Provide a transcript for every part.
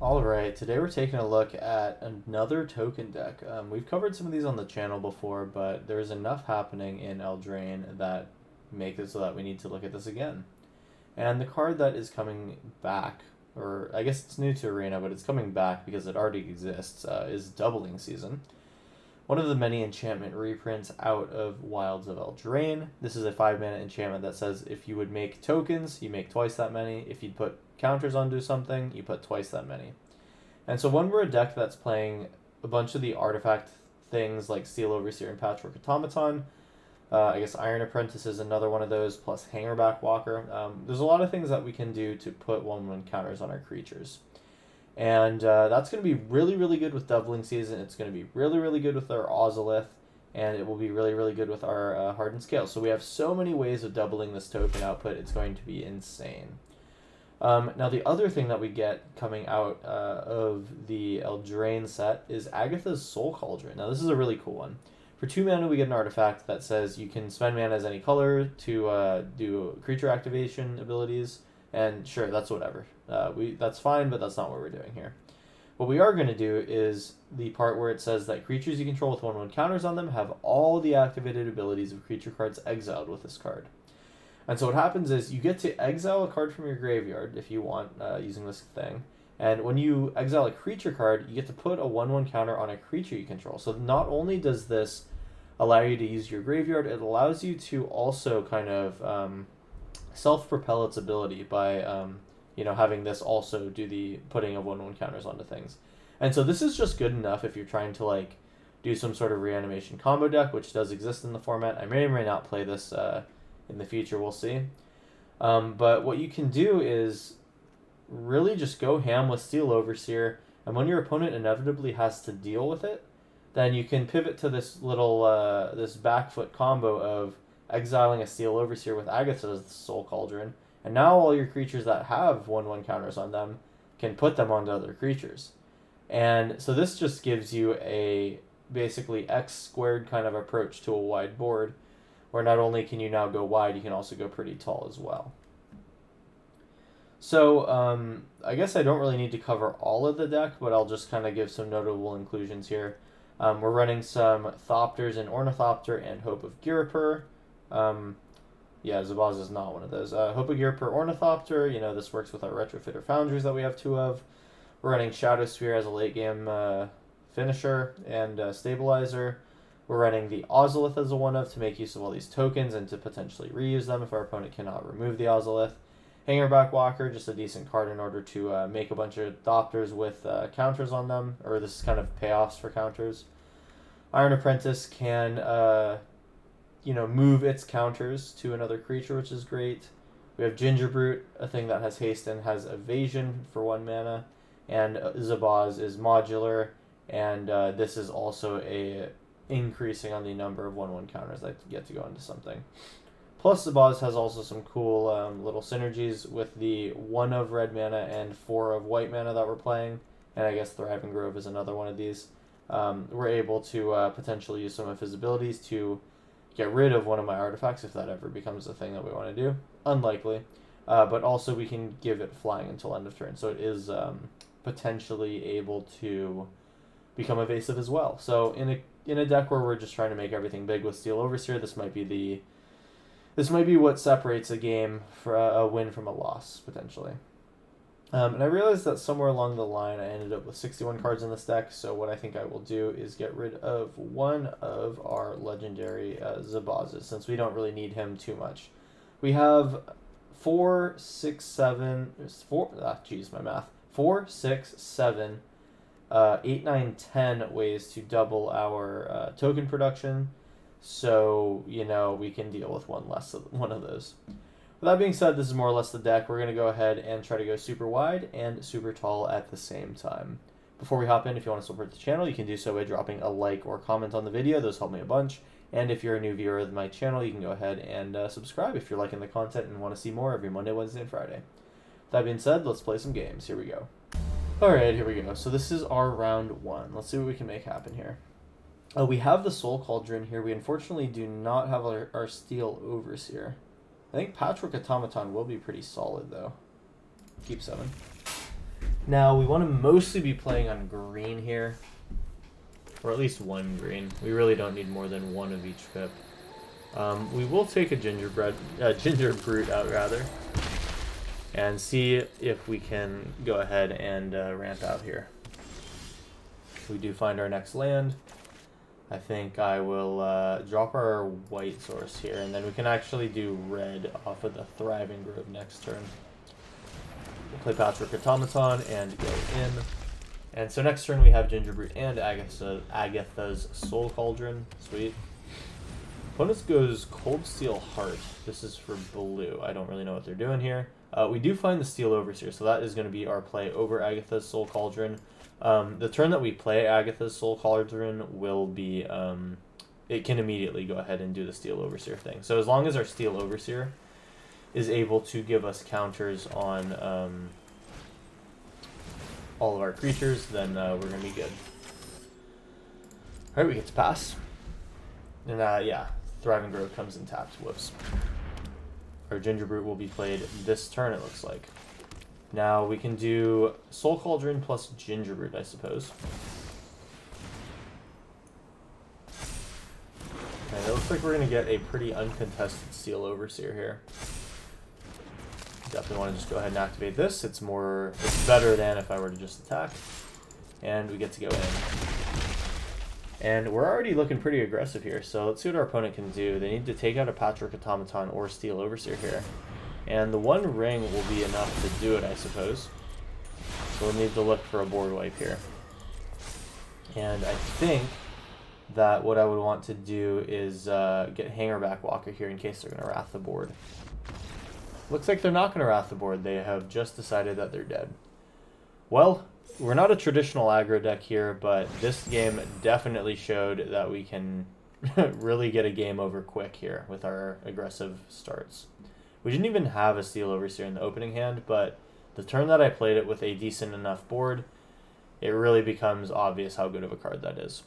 Alright, today we're taking a look at another token deck. We've covered some of these on the channel before, but there's enough happening in Eldraine that make it so that we need to look at this again. And the card that is coming back, or I guess it's new to Arena, but it's coming back because it already exists, is Doubling Season. One of the many enchantment reprints out of Wilds of Eldraine. This is a 5-mana enchantment that says if you would make tokens, you make twice that many. If you'd put counters onto something, you put twice that many. And so when we're a deck that's playing a bunch of the artifact things like Steel Overseer and Patchwork Automaton, I guess Iron Apprentice is another one of those, plus Hangerback Walker. There's a lot of things that we can do to put 1/1 counters on our creatures. And that's going to be really, really good with Doubling Season. It's going to be really, really good with our Ozolith. And it will be really, really good with our Hardened Scale. So we have so many ways of doubling this token output. It's going to be insane. Now the other thing that we get coming out of the Eldraine set is Agatha's Soul Cauldron. Now this is a really cool one. For 2 mana we get an artifact that says you can spend mana as any color to do creature activation abilities, and sure, that's whatever. That's fine, but that's not what we're doing here. What we are going to do is the part where it says that creatures you control with 1/1 counters on them have all the activated abilities of creature cards exiled with this card. And so what happens is you get to exile a card from your graveyard if you want, using this thing. And when you exile a creature card, you get to put a 1/1 counter on a creature you control. So not only does this allow you to use your graveyard, it allows you to also kind of self-propel its ability by having this also do the putting of 1/1 counters onto things. And so this is just good enough if you're trying to do some sort of reanimation combo deck, which does exist in the format. I may or may not play this in the future, we'll see. But what you can do is really just go ham with Steel Overseer, and when your opponent inevitably has to deal with it, then you can pivot to this little this back foot combo of exiling a Steel Overseer with Agatha's Soul Cauldron, and now all your creatures that have 1/1 counters on them can put them onto other creatures. And so this just gives you a basically X squared kind of approach to a wide board, where not only can you now go wide, you can also go pretty tall as well. So I guess I don't really need to cover all of the deck, but I'll just kind of give some notable inclusions here. We're running some Thopters and Ornithopter and Hope of Ghirapur. Yeah, Zabaz is not one of those. Hope of Ghirapur, Ornithopter, this works with our Retrofitter Foundries that we have 2 of. We're running Shadow Sphere as a late game finisher and stabilizer. We're running the Ozolith as a 1-of to make use of all these tokens and to potentially reuse them if our opponent cannot remove the Ozolith. Hangerback Walker, just a decent card in order to make a bunch of Thopters with counters on them, or this is kind of payoffs for counters. Iron Apprentice can, move its counters to another creature, which is great. We have Gingerbrute, a thing that has haste and has evasion for 1 mana, and Zabaz is modular, and this is also a increasing on the number of 1/1 counters that get to go into something. Plus, Zabaz has also some cool little synergies with the 1 of red mana and 4 of white mana that we're playing, and I guess Thriving Grove is another one of these. We're able to potentially use some of his abilities to get rid of one of my artifacts if that ever becomes a thing that we want to do. Unlikely. But also we can give it flying until end of turn, so it is potentially able to become evasive as well. So in a deck where we're just trying to make everything big with Steel Overseer, this might be what separates a game for a win from a loss, potentially. And I realized that somewhere along the line I ended up with 61 cards in this deck, so what I think I will do is get rid of one of our legendary Zabazes, since we don't really need him too much. We have 4, 6, 7, 8, 9, 10 ways to double our token production, so we can deal with one of those. With that being said, this is more or less the deck. We're going to go ahead and try to go super wide and super tall at the same time. Before we hop in, if you want to support the channel, you can do so by dropping a like or comment on the video. Those help me a bunch. And if you're a new viewer of my channel, you can go ahead and subscribe if you're liking the content and want to see more every Monday, Wednesday, and Friday. With that being said, let's play some games. Here we go. Alright, here we go. So this is our round 1. Let's see what we can make happen here. We have the Soul Cauldron here. We unfortunately do not have our Steel Overseer. I think Patchwork Automaton will be pretty solid, though. Keep 7. Now, we want to mostly be playing on green here. Or at least one green. We really don't need more than one of each pip. We will take a ginger brute out, rather. And see if we can go ahead and ramp out here. We do find our next land. I think I will drop our white source here, and then we can actually do red off of the Thriving Grove next turn. We'll play Patchwork Automaton and go in. And so next turn we have Gingerbrute and Agatha's Soul Cauldron. Sweet. Opponents goes Cold Steel Heart. This is for blue. I don't really know what they're doing here. We do find the Steel Overseer, so that is going to be our play over Agatha's Soul Cauldron. The turn that we play Agatha's Soul Cauldron will be, it can immediately go ahead and do the Steel Overseer thing. So as long as our Steel Overseer is able to give us counters on all of our creatures, then we're going to be good. Alright, we get to pass. And yeah, Thriving Grove comes in tapped. Whoops. Our Gingerbrute will be played this turn, it looks like. Now we can do Soul Cauldron plus Gingerbrute, I suppose. And it looks like we're going to get a pretty uncontested Steel Overseer here. Definitely want to just go ahead and activate this. It's better than if I were to just attack. And we get to go in. And we're already looking pretty aggressive here, so let's see what our opponent can do. They need to take out a Patchwork Automaton or Steel Overseer here. And the one ring will be enough to do it, I suppose. So we'll need to look for a board wipe here. And I think that what I would want to do is get Hangerback Walker here in case they're going to wrath the board. Looks like they're not going to wrath the board. They have just decided that they're dead. Well, we're not a traditional aggro deck here, but this game definitely showed that we can really get a game over quick here with our aggressive starts. We didn't even have a Steel Overseer in the opening hand, but the turn that I played it with a decent enough board, it really becomes obvious how good of a card that is.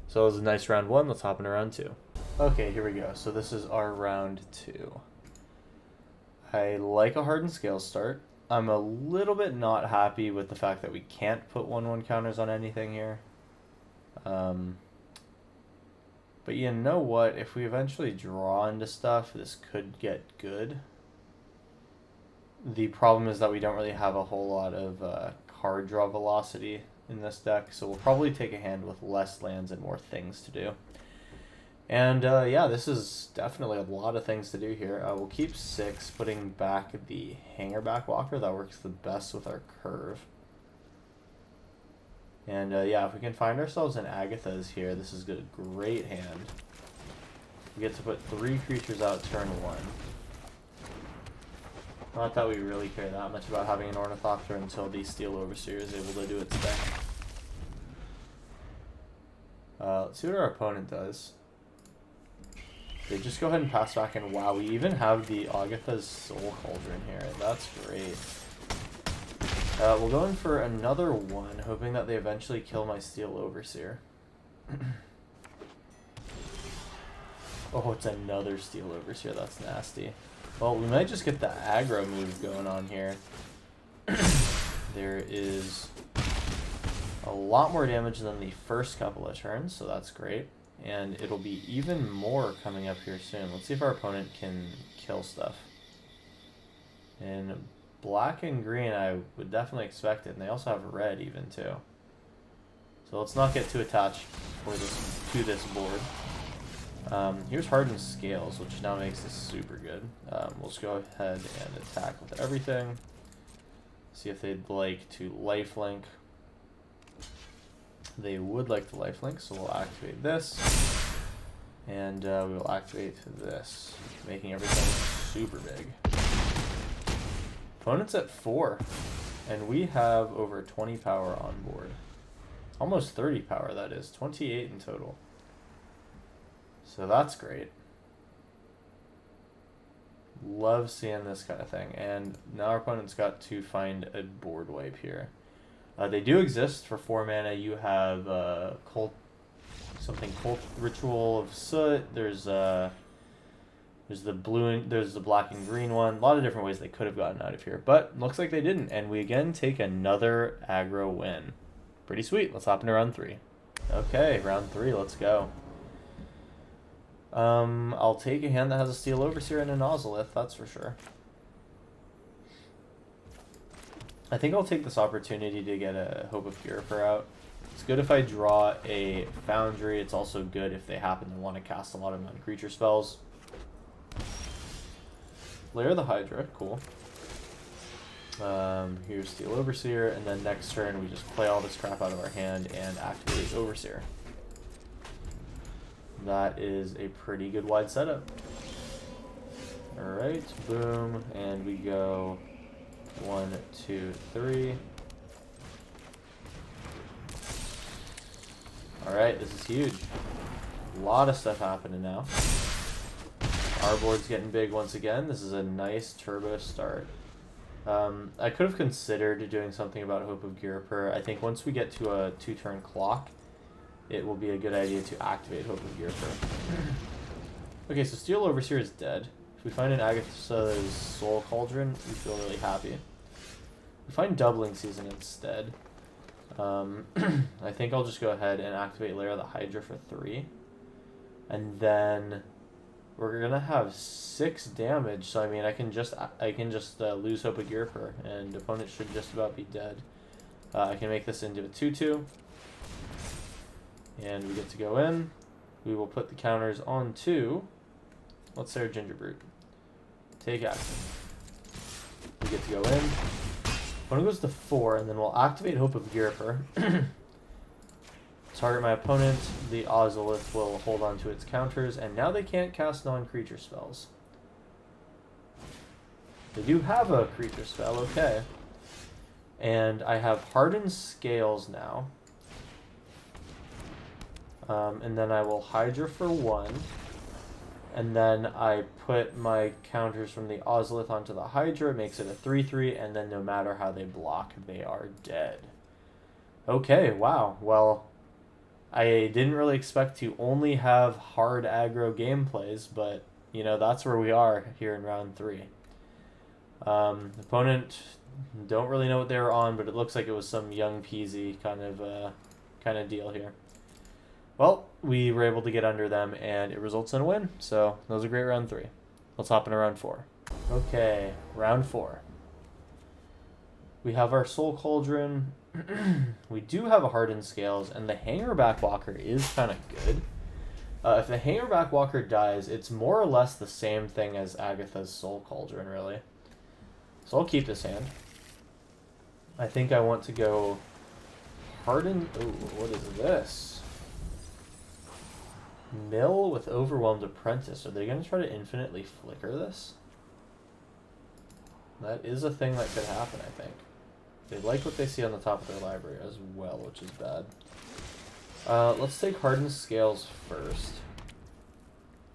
So it was a nice round one. Let's hop into round two. Okay, here we go. So this is our round two. I like a Hardened Scale start. I'm a little bit not happy with the fact that we can't put 1/1 counters on anything here. But you know what? If we eventually draw into stuff, this could get good. The problem is that we don't really have a whole lot of card draw velocity in this deck, so we'll probably take a hand with less lands and more things to do. And yeah, this is definitely a lot of things to do here. We'll keep 6, putting back the Hangerback Walker. That works the best with our curve. And yeah, if we can find ourselves an Agatha's here, this is a great hand. We get to put 3 creatures out turn 1. Not that we really care that much about having an Ornithopter until the Steel Overseer is able to do its thing. Let's see what our opponent does. They just go ahead and pass back, and wow, we even have the Agatha's Soul Cauldron here. That's great. We'll go in for another one, hoping that they eventually kill my Steel Overseer. Oh, it's another Steel Overseer. That's nasty. Well, we might just get the aggro move going on here. There is a lot more damage than the first couple of turns, so that's great. And it'll be even more coming up here soon. Let's see if our opponent can kill stuff. In black and green, I would definitely expect it. And they also have red even too. So let's not get too attached to this board. Here's Hardened Scales, which now makes this super good. We'll just go ahead and attack with everything. See if they'd like to lifelink. They would like to lifelink, so we'll activate this. And we will activate this, making everything super big. Opponent's at 4, and we have over 20 power on board. Almost 30 power, that is. 28 in total. So that's great. Love seeing this kind of thing. And now our opponent's got to find a board wipe here. They do exist for 4 mana. You have Cult Ritual of Soot. There's There's the blue and there's the black and green one. A lot of different ways they could have gotten out of here, but looks like they didn't. And we again take another aggro win. Pretty sweet. Let's hop into round 3. Okay, round 3. Let's go. I'll take a hand that has a Steel Overseer and a Nozolith, that's for sure. I think I'll take this opportunity to get a Hope of Ghirapur out. It's good if I draw a Foundry. It's also good if they happen to want to cast a lot of non-creature spells. Lair the Hydra, cool. Here's Steel Overseer, and then next turn we just play all this crap out of our hand and activate Overseer. That is a pretty good wide setup. Alright, boom, and we go 1, 2, 3. Alright, this is huge. A lot of stuff happening now. Our board's getting big once again. This is a nice turbo start. I could have considered doing something about Hope of Ghirapur. I think once we get to a 2-turn clock, it will be a good idea to activate Hope of Ghirapur. Okay, so Steel Overseer is dead. If we find an Agatha's Soul Cauldron, we feel really happy. We find Doubling Season instead. I think I'll just go ahead and activate Lair of the Hydra for 3. And then we're gonna have 6 damage, so I mean I can just lose Hope of Ghirapur, and opponent should just about be dead. I can make this into a 2/2, and we get to go in. We will put the counters on to, let's say, our Gingerbrute. Take action. We get to go in. Opponent goes to 4, and then we'll activate Hope of Ghirapur. Target my opponent, the Ozolith will hold on to its counters, and now they can't cast non-creature spells. They do have a creature spell, okay. And I have Hardened Scales now. And then I will Hydra for 1. And then I put my counters from the Ozolith onto the Hydra, makes it a 3/3, and then no matter how they block, they are dead. Okay, wow, well, I didn't really expect to only have hard aggro gameplays, but, you know, that's where we are here in round 3. Opponent, don't really know what they were on, but it looks like it was some young peasy kind of deal here. Well, we were able to get under them, and it results in a win, so that was a great round 3. Let's hop into round 4. Okay, round 4. We have our Soul Cauldron. We do have a Hardened Scales, and the Hangerback Walker is kind of good. If the Hangerback Walker dies, it's more or less the same thing as Agatha's Soul Cauldron, really. So I'll keep this hand. I think I want to go Hardened... Ooh, what is this? Mill with Overwhelmed Apprentice. Are they going to try to infinitely flicker this? That is a thing that could happen, I think. They like what they see on the top of their library as well, which is bad. Let's take Hardened Scales first.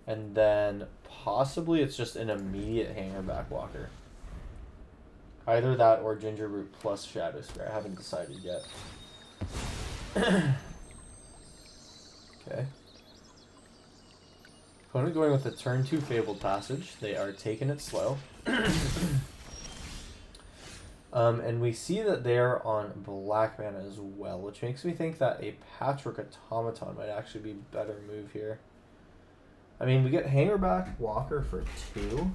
And then possibly it's just an immediate Hangerback Walker. Either that or Gingerbrute plus Shadow Sphere. I haven't decided yet. Okay. Opponent going with a turn 2 Fabled Passage. They are taking it slow. And we see that they're on black mana as well, which makes me think that a Patchwork Automaton might actually be a better move here. I mean, we get Hangerback Walker for 2.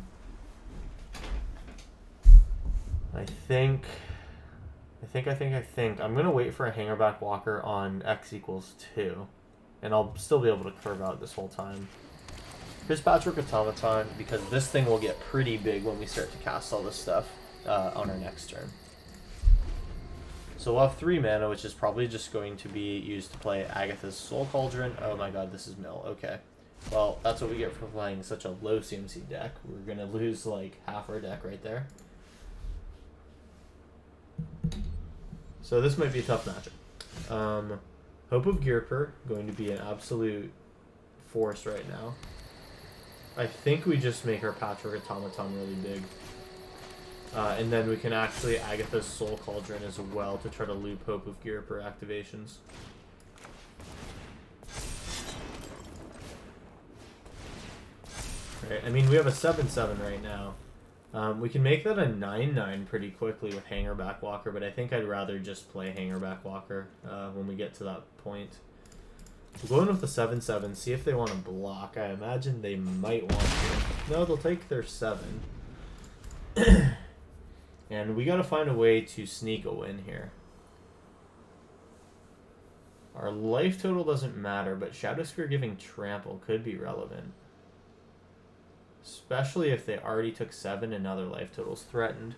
I think I'm going to wait for a Hangerback Walker on X equals 2. And I'll still be able to curve out this whole time. Here's Patchwork Automaton, because this thing will get pretty big when we start to cast all this stuff on our next turn. So we'll have 3 mana, which is probably just going to be used to play Agatha's Soul Cauldron. Oh my god, this is mill. Okay. Well, that's what we get for playing such a low CMC deck. We're going to lose like half our deck right there. So this might be a tough matchup. Hope of Ghirapur, going to be an absolute force right now. I think we just make our Patchwork Automaton really big. And then we can actually Agatha's Soul Cauldron as well to try to loop Hope of Ghirapur activations. Right. I mean, we have a 7/7 right now. We can make that a 9/9 pretty quickly with Hangerback Walker, but I think I'd rather just play Hangerback Walker when we get to that point. We'll go in with the 7/7, see if they want to block. I imagine they might want to. No, they'll take their 7. And we got to find a way to sneak a win here. Our life total doesn't matter, but Shadow Spear giving trample could be relevant. Especially if they already took 7 and now their life total's threatened.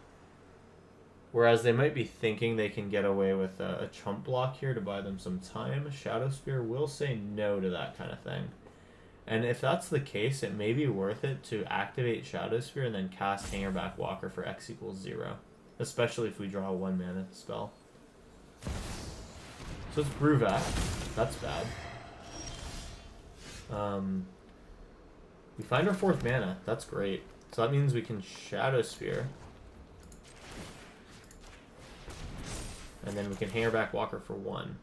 Whereas they might be thinking they can get away with a chump block here to buy them some time. Shadow Spear will say no to that kind of thing. And if that's the case, it may be worth it to activate Shadow Spear and then cast Hangerback Walker for X = 0. Especially if we draw a 1-mana spell. So it's Bruvac. That's bad. We find our 4th mana. That's great. So that means we can Shadow Spear. And then we can Hangerback Walker for 1.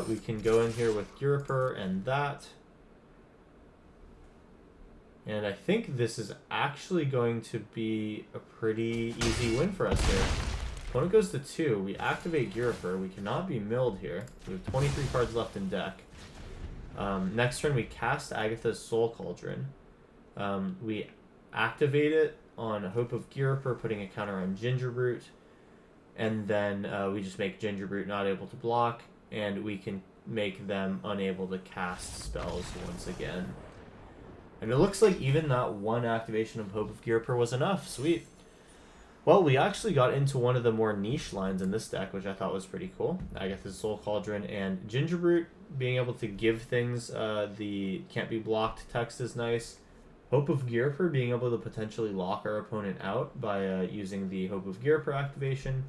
We can go in here with Guriper and that. And I think this is actually going to be a pretty easy win for us here. Opponent goes to 2. We activate Guriper. We cannot be milled here. We have 23 cards left in deck. Next turn, we cast Agatha's Soul Cauldron. We activate it on Hope of Guriper, putting a counter on Gingerbrute. And then we just make Gingerbrute not able to block. And we can make them unable to cast spells once again. And it looks like even that one activation of Hope of Guriper was enough. Sweet. Well, we actually got into one of the more niche lines in this deck, which I thought was pretty cool. Agatha's Soul Cauldron and Gingerbrute being able to give things the can't be blocked text is nice. Hope of Guriper being able to potentially lock our opponent out by using the Hope of Guriper activation.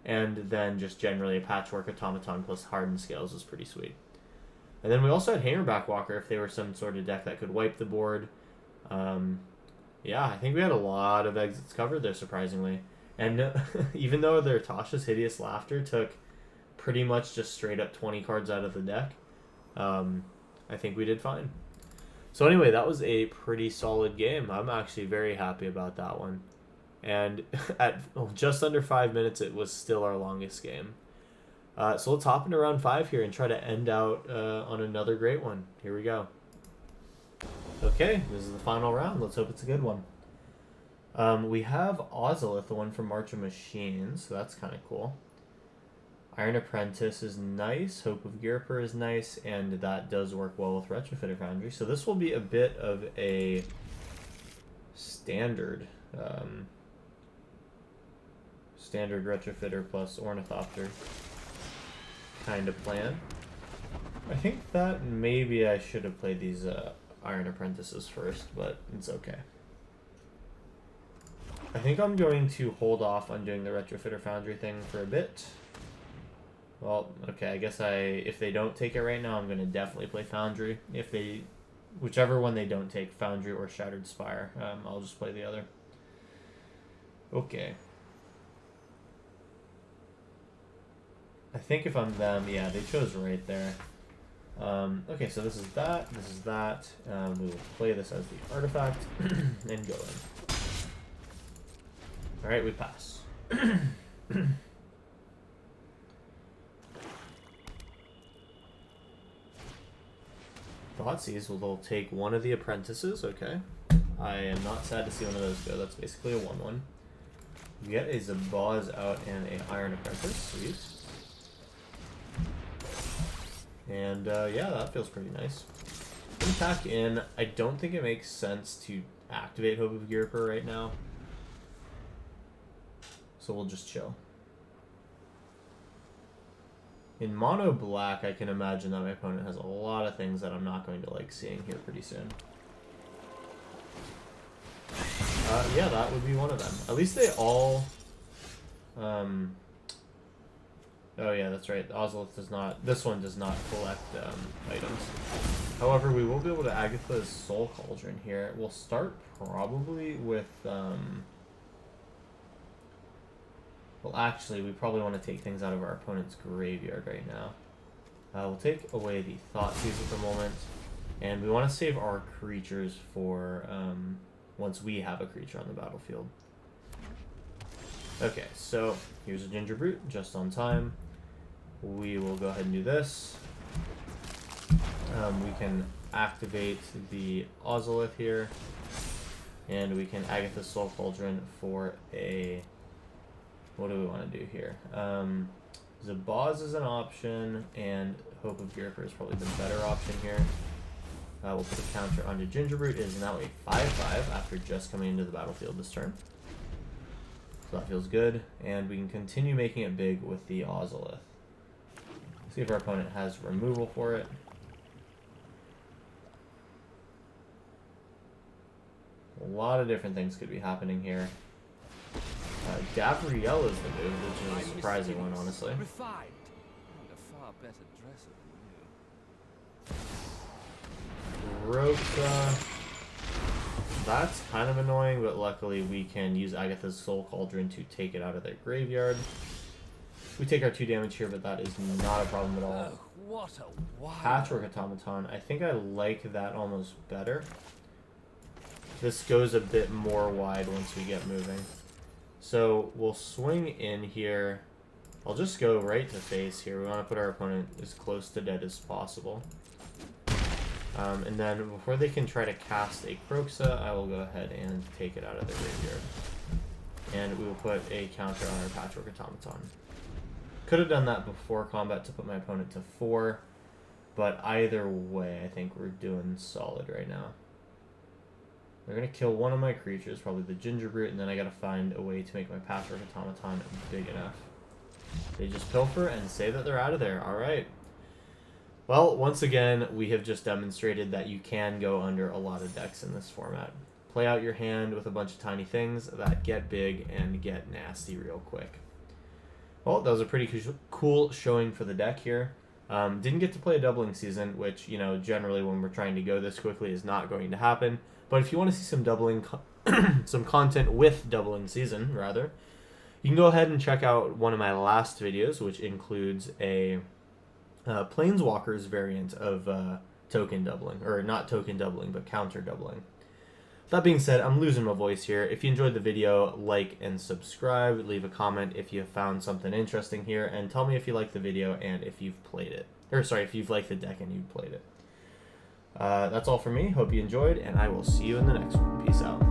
And then just generally a Patchwork Automaton plus Hardened Scales is pretty sweet. And then we also had Hangerback Walker if they were some sort of deck that could wipe the board. Yeah, I think we had a lot of exits covered there, surprisingly. And even though their Tasha's Hideous Laughter took pretty much just straight up 20 cards out of the deck, I think we did fine. So anyway, that was a pretty solid game. I'm actually very happy about that one. And at just under 5 minutes, it was still our longest game. So let's hop into round 5 here and try to end out on another great one. Here we go. Okay, this is the final round. Let's hope it's a good one. We have Ozolith, the one from March of Machines, so that's kind of cool. Iron Apprentice is nice, Hope of Guriper is nice, and that does work well with Retrofitter Foundry. So this will be a bit of a standard standard Retrofitter plus Ornithopter kind of plan. I think that maybe I should have played these Iron Apprentices first, but it's okay. I think I'm going to hold off on doing the Retrofitter Foundry thing for a bit. Well, okay, I guess if they don't take it right now, I'm going to definitely play Foundry. Whichever one they don't take, Foundry or Shattered Spire, I'll just play the other. Okay. I think if I'm them, yeah, they chose right there. Okay, so this is that, this is that. We will play this as the artifact and go in. Alright, we pass. Thoughtseize will take one of the apprentices, okay. I am not sad to see one of those go, that's basically a 1/1. We get a Zabaz out and an Iron Apprentice, sweet. And yeah, that feels pretty nice. Attack in, I don't think it makes sense to activate Hope of Guriper right now. So we'll just chill. In mono black, I can imagine that my opponent has a lot of things that I'm not going to like seeing here pretty soon. Yeah, that would be one of them. At least they all... Oh yeah, that's right. Ozolith does not... This one does not collect items. However, we will be able to Agatha's Soul Cauldron here. We'll start probably with... Well, actually, we probably want to take things out of our opponent's graveyard right now. We'll take away the Thought Season for a moment, and we want to save our creatures for once we have a creature on the battlefield. Okay, so here's a Ginger Brute, just on time. We will go ahead and do this. We can activate the Ozolith here, and we can Agatha Soul Cauldron for a... What do we want to do here? Zabaz is an option, and Hope of Ghirapur is probably the better option here. We'll put a counter onto Gingerbrute. It is now a 5/5 after just coming into the battlefield this turn. So that feels good, and we can continue making it big with the Ozolith. See if our opponent has removal for it. A lot of different things could be happening here. Gabrielle is the move, which is a surprising one, honestly. Refined and a far better dresser than you. Rosa. That's kind of annoying, but luckily we can use Agatha's Soul Cauldron to take it out of their graveyard. We take our 2 damage here, but that is not a problem at all. Oh, what a wild Patchwork Automaton. I think I like that almost better. This goes a bit more wide once we get moving. So we'll swing in here. I'll just go right to face here. We want to put our opponent as close to dead as possible. And then before they can try to cast a Kroxa, I will go ahead and take it out of the graveyard. And we will put a counter on our Patchwork Automaton. Could have done that before combat to put my opponent to 4, but either way, I think we're doing solid right now. They're going to kill one of my creatures, probably the Gingerbrute, and then I got to find a way to make my Patchwork Automaton big enough. They just pilfer and say that they're out of there. Alright. Well, once again, we have just demonstrated that you can go under a lot of decks in this format. Play out your hand with a bunch of tiny things that get big and get nasty real quick. Well, that was a pretty cool showing for the deck here. Didn't get to play a doubling season, which, you know, generally when we're trying to go this quickly is not going to happen. But if you want to see some doubling, some content with doubling season, rather, you can go ahead and check out one of my last videos, which includes a Planeswalkers variant of token doubling, or not token doubling, but counter doubling. That being said, I'm losing my voice here. If you enjoyed the video, like and subscribe. Leave a comment if you found something interesting here, and tell me if you liked the video and if you've played it. Or sorry, if you've liked the deck and you've played it. That's all for me. Hope you enjoyed, and I will see you in the next one. Peace out.